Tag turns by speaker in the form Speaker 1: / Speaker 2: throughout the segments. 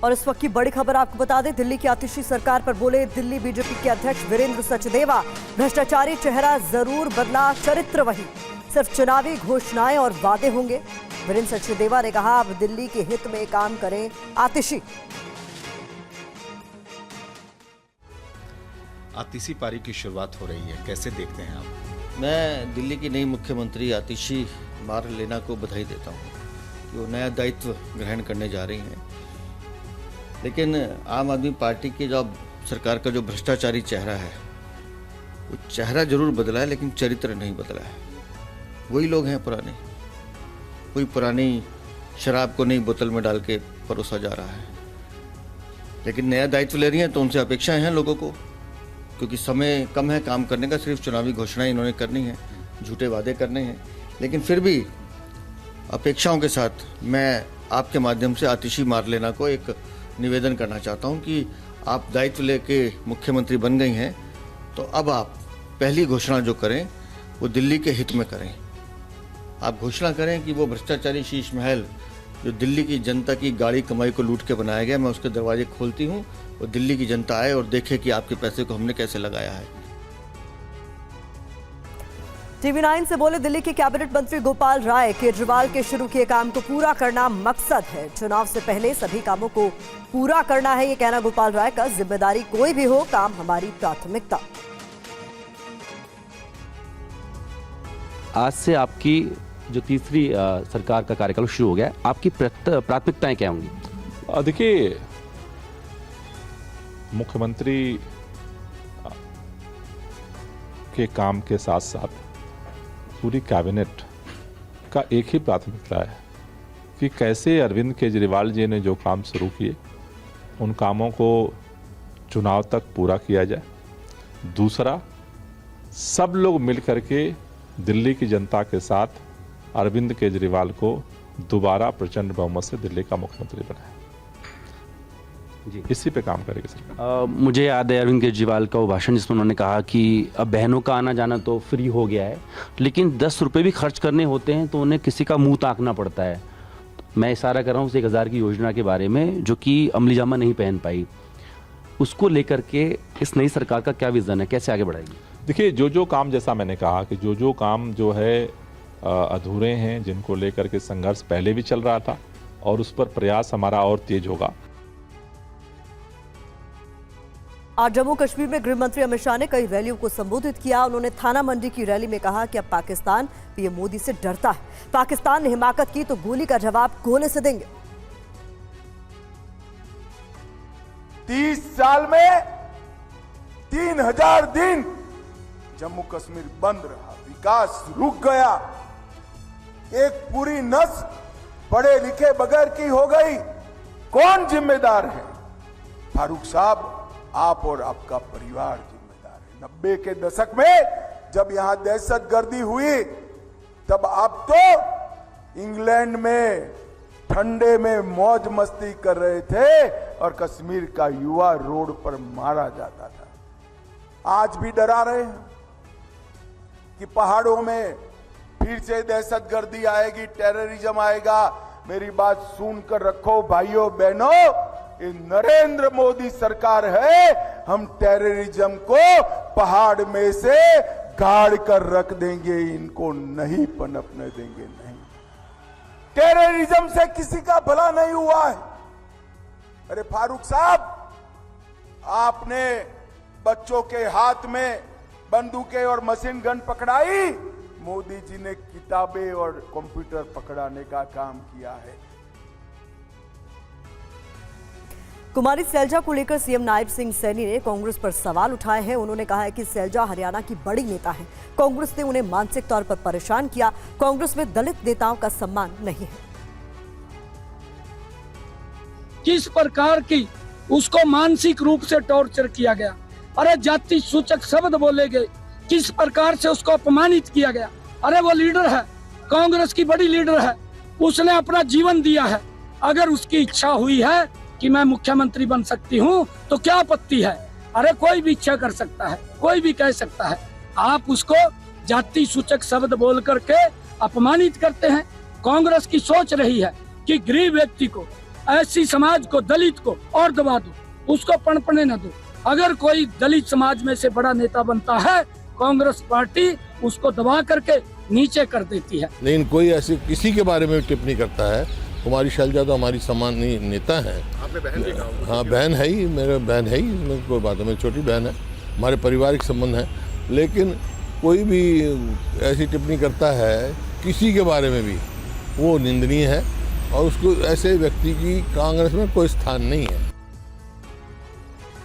Speaker 1: और इस वक्त की बड़ी खबर आपको बता दें, दिल्ली की आतिशी सरकार पर बोले दिल्ली बीजेपी के अध्यक्ष वीरेंद्र सचदेवा। भ्रष्टाचारी चेहरा जरूर बदला, चरित्र वही, सिर्फ चुनावी घोषणाएं और वादे होंगे। वीरेंद्र सचदेवा ने कहा, अब दिल्ली के हित में काम करें आतिशी।
Speaker 2: आतिशी पारी की शुरुआत हो रही है, कैसे देखते हैं आप?
Speaker 3: मैं दिल्ली की नई मुख्यमंत्री आतिशी मारलेना को बधाई देता हूँ कि वो नया दायित्व ग्रहण करने जा रही हैं। लेकिन आम आदमी पार्टी के जो सरकार का जो भ्रष्टाचारी चेहरा है, वो चेहरा जरूर बदला है लेकिन चरित्र नहीं बदला है। वही लोग हैं पुराने, कोई पुरानी शराब को नई बोतल में डाल के परोसा जा रहा है। लेकिन नया दायित्व ले रही हैं तो उनसे अपेक्षाएं हैं लोगों को, क्योंकि समय कम है काम करने का, सिर्फ चुनावी घोषणाएं इन्होंने करनी है, झूठे वादे करने हैं। लेकिन फिर भी अपेक्षाओं के साथ मैं आपके माध्यम से आतिशी मारलेना को एक निवेदन करना चाहता हूं कि आप दायित्व लेके मुख्यमंत्री बन गई हैं, तो अब आप पहली घोषणा जो करें वो दिल्ली के हित में करें। आप घोषणा करें कि वो भ्रष्टाचारी शीश महल जो दिल्ली की जनता की गाड़ी कमाई को लूट के बनाया गया, मैं उसके दरवाजे खोलती हूँ और दिल्ली की जनता आए और देखे कि आपके पैसे को हमने कैसे लगाया है।
Speaker 1: टीवी 9 से बोले दिल्ली के कैबिनेट मंत्री गोपाल राय, केजरीवाल के शुरू किए काम को पूरा करना मकसद है। चुनाव से पहले सभी कामों को पूरा करना है, ये कहना गोपाल राय का। जिम्मेदारी कोई भी हो, काम हमारी प्राथमिकता।
Speaker 4: आज से आपकी जो तीसरी सरकार का कार्यकाल शुरू हो गया है, आपकी प्राथमिकताएं क्या होंगी?
Speaker 5: देखिए, मुख्यमंत्री के काम के साथ साथ पूरी कैबिनेट का एक ही प्राथमिकता है कि कैसे अरविंद केजरीवाल जी ने जो काम शुरू किए उन कामों को चुनाव तक पूरा किया जाए। दूसरा, सब लोग मिलकर के दिल्ली की जनता के साथ अरविंद केजरीवाल को दोबारा प्रचंड बहुमत से दिल्ली का मुख्यमंत्री बनाए। जी, इसी पे काम करेगी सरकार।
Speaker 4: मुझे याद है अरविंद केजरीवाल का वो भाषण जिसमें उन्होंने कहा कि अब बहनों का आना जाना तो फ्री हो गया है, लेकिन 10 रुपये भी खर्च करने होते हैं तो उन्हें किसी का मुंह ताकना पड़ता है। मैं इशारा कर रहा हूँ उस 1000 की योजना के बारे में, जो कि अमली जामा नहीं पहन पाई। उसको लेकर के इस नई सरकार का क्या विजन है, कैसे आगे बढ़ाएगी?
Speaker 5: देखिए, जो काम, जैसा मैंने कहा कि जो काम जो है अधूरे हैं, जिनको लेकर के संघर्ष पहले भी चल रहा था और उस पर प्रयास हमारा और तेज होगा।
Speaker 1: आज जम्मू कश्मीर में गृह मंत्री अमित शाह ने कई रैलियों को संबोधित किया। उन्होंने थाना मंडी की रैली में कहा कि अब पाकिस्तान पीएम मोदी से डरता है। पाकिस्तान ने हिमाकत की तो गोली का जवाब गोले से देंगे।
Speaker 6: 30 साल में 3000 दिन जम्मू कश्मीर बंद रहा, विकास रुक गया, एक पूरी नस्ल पढ़े लिखे बगैर की हो गई। कौन जिम्मेदार है? फारूक साहब, आप और आपका परिवार जिम्मेदार है। 90 के दशक में जब यहां दहशतगर्दी हुई, तब आप तो इंग्लैंड में ठंडे में मौज मस्ती कर रहे थे और कश्मीर का युवा रोड पर मारा जाता था। आज भी डरा रहे हैं कि पहाड़ों में फिर से दहशतगर्दी आएगी, टेररिज्म आएगा। मेरी बात सुनकर रखो भाइयों बहनों, ये नरेंद्र मोदी सरकार है। हम टेररिज्म को पहाड़ में से गाड़ कर रख देंगे, इनको नहीं पनपने देंगे। नहीं, टेररिज्म से किसी का भला नहीं हुआ है। अरे फारूक साहब, आपने बच्चों के हाथ में बंदूकें और मशीन गन पकड़ाई, मोदी जी ने किताबें और कंप्यूटर पकड़ाने का काम किया है।
Speaker 1: कुमारी सैलजा को लेकर सीएम नायब सिंह सैनी ने कांग्रेस पर सवाल उठाए हैं। उन्होंने कहा है कि सैलजा हरियाणा की बड़ी नेता है, कांग्रेस ने उन्हें मानसिक तौर पर परेशान किया। कांग्रेस में दलित नेताओं का सम्मान नहीं है।
Speaker 7: किस प्रकार की उसको मानसिक रूप से टॉर्चर किया गया, अरे जाति सूचक शब्द बोले गए, किस प्रकार से उसको अपमानित किया गया। अरे वो लीडर है, कांग्रेस की बड़ी लीडर है, उसने अपना जीवन दिया है। अगर उसकी इच्छा हुई है कि मैं मुख्यमंत्री बन सकती हूँ तो क्या आपत्ति है? अरे कोई भी इच्छा कर सकता है, कोई भी कह सकता है। आप उसको जाति सूचक शब्द बोल करके अपमानित करते हैं। कांग्रेस की सोच रही है कि गरीब व्यक्ति को ऐसी समाज को, दलित को और दबा दो, उसको पनपने न दो। अगर कोई दलित समाज में से बड़ा नेता बनता है, कांग्रेस पार्टी उसको दबा करके नीचे कर देती है।
Speaker 8: लेकिन कोई ऐसे किसी के बारे में टिप्पणी करता है। कुमारी शैलजा तो हमारी सम्माननीय नेता है।
Speaker 2: आपने बहन देखा होगा।
Speaker 8: हाँ, बहन है ही, मेरे बहन है ही, इसमें कोई बात है, मेरी छोटी बहन है, हमारे पारिवारिक संबंध है। लेकिन कोई भी ऐसी टिप्पणी करता है किसी के बारे में भी, वो निंदनीय है और उसको ऐसे व्यक्ति की कांग्रेस में कोई स्थान नहीं है।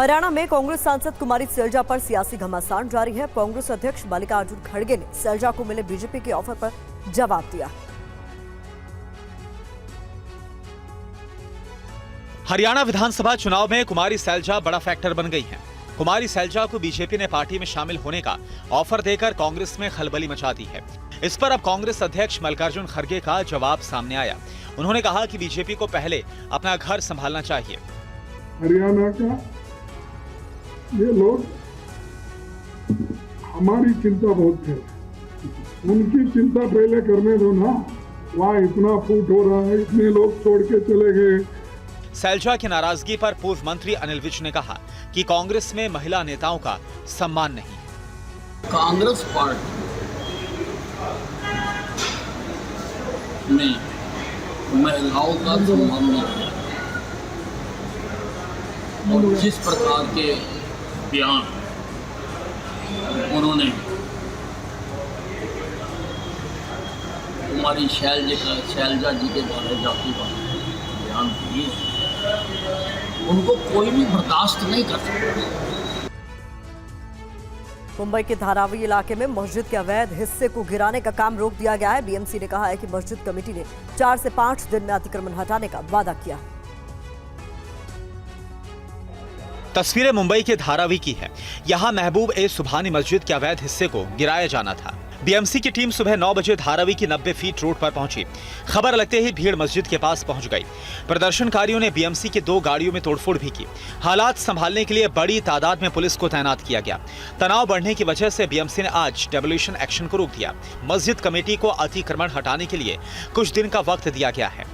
Speaker 1: हरियाणा में कांग्रेस सांसद कुमारी सैलजा पर सियासी घमासान जारी है। कांग्रेस अध्यक्ष मल्लिकार्जुन खड़गे ने सैलजा को मिले बीजेपी के ऑफर पर जवाब दिया।
Speaker 9: हरियाणा विधानसभा चुनाव में कुमारी सैलजा बड़ा फैक्टर बन गई हैं। कुमारी सैलजा को बीजेपी ने पार्टी में शामिल होने का ऑफर देकर कांग्रेस में खलबली मचा दी है। इस पर अब कांग्रेस अध्यक्ष मल्लिकार्जुन खड़गे का जवाब सामने आया। उन्होंने कहा कि बीजेपी को पहले अपना घर संभालना चाहिए।
Speaker 10: हरियाणा का ये लोग हमारी चिंता बहुत है, उनकी चिंता पहले करने दो ना। वहाँ इतना फूट हो रहा है, इतने लोग छोड़ के चले गए।
Speaker 9: सैलजा की नाराजगी पर पूर्व मंत्री अनिल विज ने कहा कि कांग्रेस में महिला नेताओं का सम्मान नहीं।
Speaker 11: कांग्रेस पार्टी में महिलाओं का सम्मान नहीं, और जिस प्रकार के बयान उन्होंने कुमारी शैलजा जी के द्वारा जातिवाद बयान दिए, उनको कोई भी बर्दाश्त नहीं कर सकता।
Speaker 1: मुंबई के धारावी इलाके में मस्जिद के अवैध हिस्से को गिराने का काम रोक दिया गया है। बीएमसी ने कहा है कि मस्जिद कमेटी ने 4 से 5 दिन में अतिक्रमण हटाने का वादा किया।
Speaker 9: तस्वीरें मुंबई के धारावी की है। यहां महबूब ए सुभानी मस्जिद के अवैध हिस्से को गिराया जाना था। बीएमसी की टीम सुबह 9 बजे धारावी की 90 फीट रोड पर पहुंची। खबर लगते ही भीड़ मस्जिद के पास पहुंच गई। प्रदर्शनकारियों ने बीएमसी की 2 गाड़ियों में तोड़फोड़ भी की। हालात संभालने के लिए बड़ी तादाद में पुलिस को तैनात किया गया। तनाव बढ़ने की वजह से बीएमसी ने आज डेमोलिशन एक्शन को रोक दिया। मस्जिद कमेटी को अतिक्रमण हटाने के लिए कुछ दिन का वक्त दिया गया है।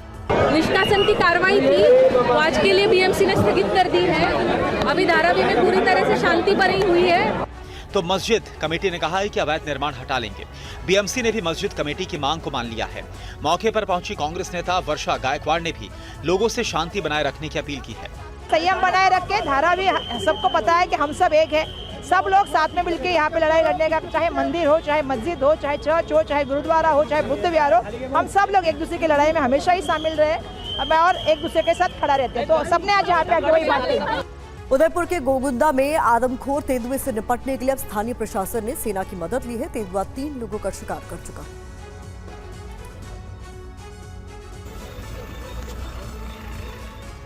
Speaker 12: निष्कासन की कार्रवाई थी, तो आज के लिए बीएमसी ने स्थगित कर दी है। अभी धारावी में पूरी तरह से शांति बनी हुई है।
Speaker 9: तो मस्जिद कमेटी ने कहा है कि अवैध निर्माण हटा लेंगे। बीएमसी ने भी मस्जिद कमेटी की मांग को मान लिया है। मौके पर पहुंची कांग्रेस नेता वर्षा गायकवाड़ ने भी लोगों से शांति बनाए रखने की अपील की है।
Speaker 13: संयम बनाए रख के, धारावी सबको पता है कि हम सब एक है, सब लोग साथ में मिलकर यहाँ पे लड़ाई लड़ने का, चाहे मंदिर हो, चाहे मस्जिद हो, चाहे चर्च हो, चाहे गुरुद्वारा हो, चाहे बुद्ध विहार हो, हम सब लोग एक दूसरे की लड़ाई में हमेशा ही शामिल रहे और एक दूसरे के साथ खड़ा रहते हैं। तो सबने आज यहाँ पे आगे वही बात की।
Speaker 1: उदयपुर के गोगुंदा में आदमखोर तेंदुए से निपटने के लिए अब स्थानीय प्रशासन ने सेना की मदद ली है। तेंदुआ 3 लोगों का शिकार कर चुका।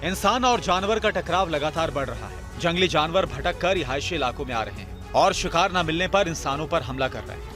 Speaker 9: इंसान और जानवर का टकराव लगातार बढ़ रहा है। जंगली जानवर भटक कर रिहायशी इलाकों में आ रहे हैं और शिकार न मिलने पर इंसानों पर हमला कर रहे हैं।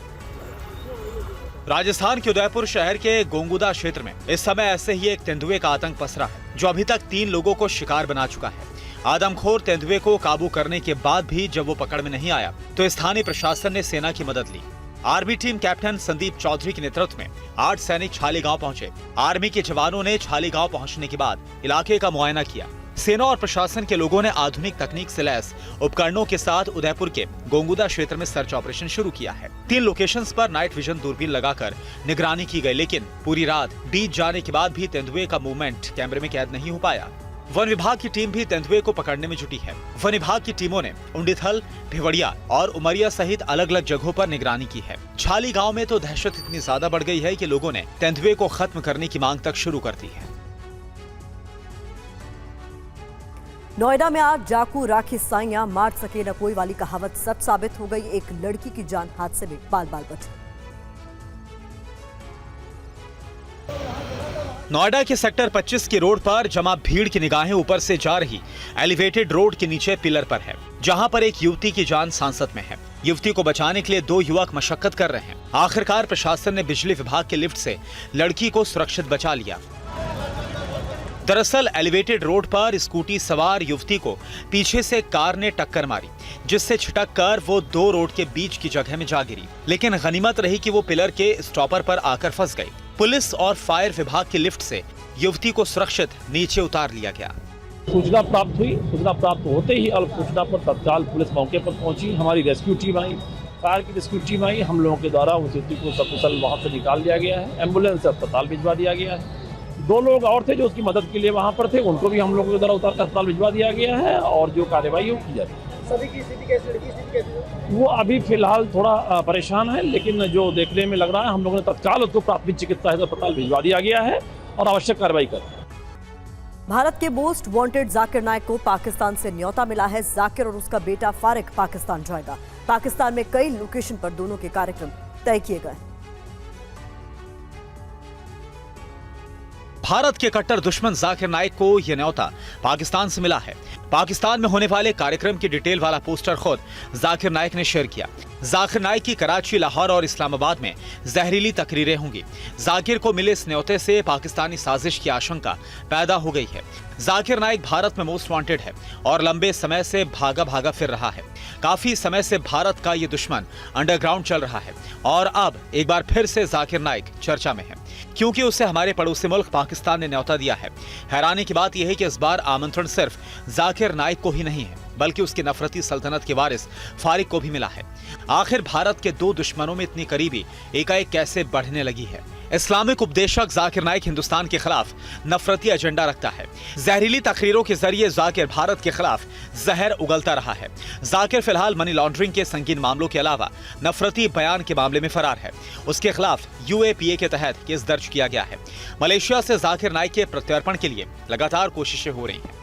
Speaker 9: राजस्थान के उदयपुर शहर के गोंगुदा क्षेत्र में इस समय ऐसे ही एक तेंदुए का आतंक पसरा है, जो अभी तक 3 लोगों को शिकार बना चुका है। आदमखोर तेंदुए को काबू करने के बाद भी जब वो पकड़ में नहीं आया, तो स्थानीय प्रशासन ने सेना की मदद ली। Army team captain Sandeep Chaudhary के नेतृत्व में 8 सैनिक छाली गांव पहुंचे। आर्मी के जवानों ने छाली गांव पहुंचने के बाद इलाके का मुआयना किया। सेना और प्रशासन के लोगों ने आधुनिक तकनीक से लैस उपकरणों के साथ उदयपुर के गोंगुदा क्षेत्र में सर्च ऑपरेशन शुरू किया है। 3 लोकेशंस पर नाइट विजन दूरबीन लगाकर निगरानी की गई, लेकिन पूरी रात बीत जाने के बाद भी तेंदुए का मूवमेंट कैमरे में कैद नहीं हो पाया। वन विभाग की टीम भी तेंदुए को पकड़ने में जुटी है। वन विभाग की टीमों ने उंडीथल, भिवड़िया और उमरिया सहित अलग अलग जगहों पर निगरानी की है। छाली गांव में तो दहशत इतनी ज्यादा बढ़ गई है कि लोगों ने तेंदुए को खत्म करने की मांग तक शुरू कर दी है।
Speaker 1: नोएडा में आज जाकू राखी साइयां मार सके न कोई वाली कहावत सच साबित हो गई। एक लड़की की जान हादसे में बाल बाल बची।
Speaker 9: नोएडा के सेक्टर 25 की रोड पर जमा भीड़ की निगाहें ऊपर से जा रही एलिवेटेड रोड के नीचे पिलर पर है, जहां पर एक युवती की जान सांसत में है। युवती को बचाने के लिए 2 युवक मशक्कत कर रहे हैं। आखिरकार प्रशासन ने बिजली विभाग के लिफ्ट से लड़की को सुरक्षित बचा लिया। दरअसल एलिवेटेड रोड पर स्कूटी सवार युवती को पीछे से कार ने टक्कर मारी, जिससे छिटक कर वो 2 रोड के बीच की जगह में जा गिरी। लेकिन गनीमत रही कि वो पिलर के स्टॉपर पर आकर फंस गई। पुलिस और फायर विभाग की लिफ्ट से युवती को सुरक्षित नीचे उतार लिया गया।
Speaker 14: सूचना प्राप्त हुई। सूचना प्राप्त होते ही अल्प सूचना पर तत्काल पुलिस मौके पर पहुंची। हमारी रेस्क्यू टीम आई, फायर की रेस्क्यू टीम आई। हम लोगों के द्वारा उस व्यक्ति को सकुशल वहां से निकाल लिया गया है। एम्बुलेंस से अस्पताल भिजवा दिया गया है। 2 लोग और थे जो उसकी मदद के लिए वहां पर थे, उनको भी हम लोगों के द्वारा उतार कर अस्पताल भिजवा दिया गया है और जो कार्रवाई की जा रही है।
Speaker 15: सभी की स्थिति कैसी, लड़की स्थिति कैसी है?
Speaker 14: वो अभी फिलहाल थोड़ा परेशान है, लेकिन जो देखने में लग रहा है हम लोगों ने तत्काल उसको प्राथमिक चिकित्सा हेतु अस्पताल भिजवा दिया गया है और आवश्यक कार्रवाई कर रहे हैं।
Speaker 1: भारत के मोस्ट वांटेड जाकिर नाइक को पाकिस्तान से न्योता मिला है। जाकिर और उसका बेटा फारिक पाकिस्तान जाएगा। पाकिस्तान में कई लोकेशन पर दोनों के कार्यक्रम तय किए गए।
Speaker 9: भारत के कट्टर दुश्मन जाकिर नाइक को यह न्योता पाकिस्तान से मिला है। पाकिस्तान में होने वाले कार्यक्रम की डिटेल वाला पोस्टर खुद जाकिर नाइक ने शेयर किया। जाकिर नाइक की कराची, लाहौर और इस्लामाबाद में जहरीली तकरीरें होंगी। जाकिर को मिले इस न्योते से पाकिस्तानी साजिश की आशंका पैदा हो गई है। जाकिर नाइक भारत में मोस्ट वांटेड है और लंबे समय से भागा भागा फिर रहा है। काफी समय से भारत का ये दुश्मन अंडरग्राउंड चल रहा है और अब एक बार फिर से जाकिर नाइक चर्चा में है, क्योंकि उसे हमारे पड़ोसी मुल्क पाकिस्तान ने न्योता दिया है। हैरानी की बात यह है कि इस बार आमंत्रण सिर्फ जाकिर नाइक को ही नहीं है, बल्कि उसकी नफरती सल्तनत के वारिस फारिक को भी मिला है। आखिर भारत के 2 दुश्मनों में इतनी करीबी एकाएक कैसे बढ़ने लगी है? इस्लामिक उपदेशक जाकिर नाइक हिंदुस्तान के खिलाफ नफरती एजेंडा रखता है। जहरीली तकरीरों के जरिए जाकिर भारत के खिलाफ जहर उगलता रहा है। जाकिर फिलहाल मनी लॉन्ड्रिंग के संगीन मामलों के अलावा नफरती बयान के मामले में फरार है। उसके खिलाफ UAPA के तहत केस दर्ज किया गया है। मलेशिया से जाकिर नाइक के प्रत्यर्पण के लिए लगातार कोशिशें हो रही हैं।